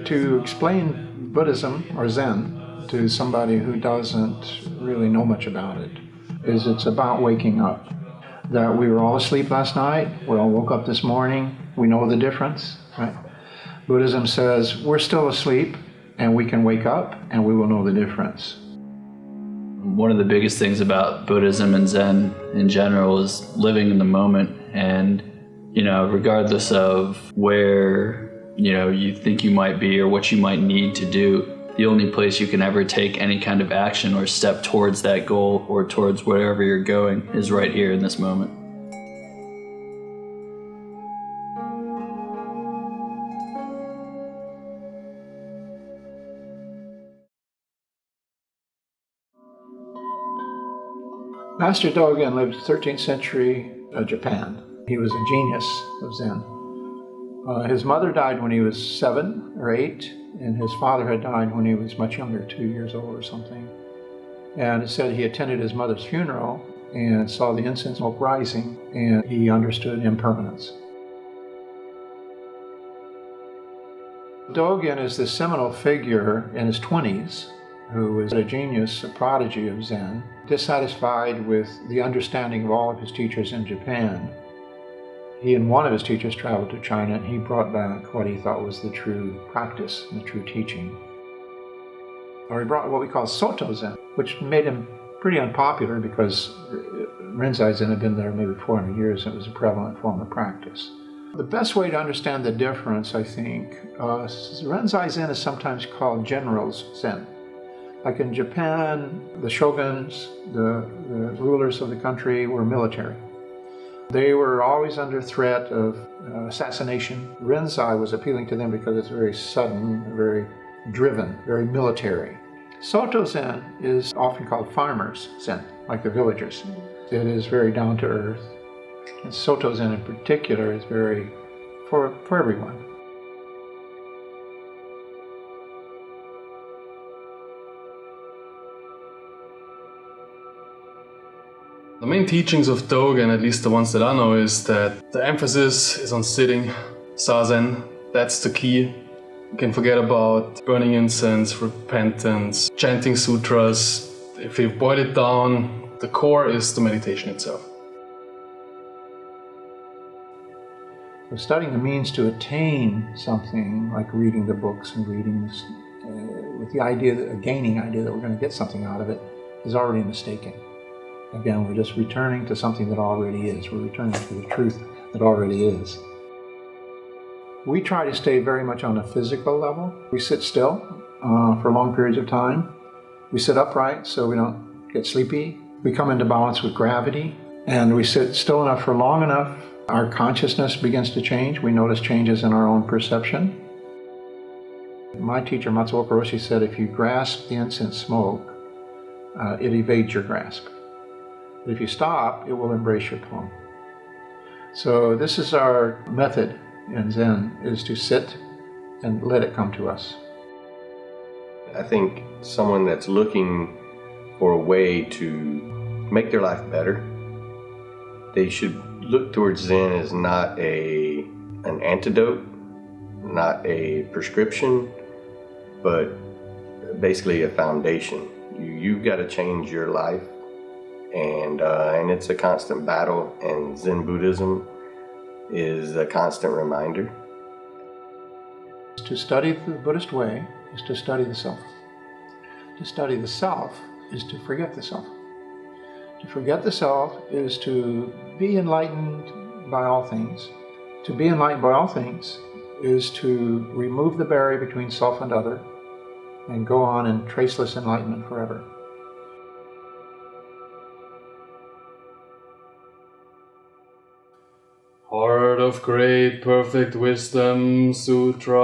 to explain Buddhism or Zen to somebody who doesn't really know much about it is it's about waking up. That we were all asleep last night, we all woke up this morning, we know the difference, right? Buddhism says we're still asleep and we can wake up and we will know the difference. One of the biggest things about Buddhism and Zen in general is living in the moment, and regardless of where you think you might be or what you might need to do, the only place you can ever take any kind of action or step towards that goal or towards wherever you're going is right here in this moment. Master Dogen lived 13th century Japan. He was a genius of Zen. His mother died when he was 7 or 8, and his father had died when he was much younger, 2 years old or something. And it said he attended his mother's funeral and saw the incense smoke rising, and he understood impermanence. Dogen is the seminal figure in his 20s who was a genius, a prodigy of Zen, dissatisfied with the understanding of all of his teachers in Japan. He and one of his teachers traveled to China, and he brought back what he thought was the true practice, the true teaching. Or he brought what we call Soto Zen, which made him pretty unpopular because Rinzai Zen had been there maybe 400 years, and it was a prevalent form of practice. The best way to understand the difference, I think, Rinzai Zen is sometimes called General's Zen. Like in Japan, the shoguns, the rulers of the country were military. They were always under threat of assassination. Rinzai was appealing to them because it's very sudden, very driven, very military. Soto Zen is often called farmers Zen, like the villagers. It is very down to earth. And Soto Zen in particular is very for everyone. The main teachings of Dogen, at least the ones that I know, is that the emphasis is on sitting, zazen. That's the key. You can forget about burning incense, repentance, chanting sutras. If you boil it down, the core is the meditation itself. So studying the means to attain something, like reading the books and reading this, with the idea that a gaining idea that we're going to get something out of it, is already mistaken. Again, we're just returning to something that already is. We're returning to the truth that already is. We try to stay very much on a physical level. We sit still for long periods of time. We sit upright so we don't get sleepy. We come into balance with gravity, and we sit still enough for long enough. Our consciousness begins to change. We notice changes in our own perception. My teacher, Matsuoka Roshi, said if you grasp the incense smoke, it evades your grasp. But if you stop, it will embrace your palm. So this is our method in Zen, is to sit and let it come to us. I think someone that's looking for a way to make their life better, they should look towards Zen as not an antidote, not a prescription, but basically a foundation. You've got to change your life. And it's a constant battle, and Zen Buddhism is a constant reminder. To study the Buddhist way is to study the self. To study the self is to forget the self. To forget the self is to be enlightened by all things. To be enlightened by all things is to remove the barrier between self and other and go on in traceless enlightenment forever. Heart of Great Perfect Wisdom Sutra.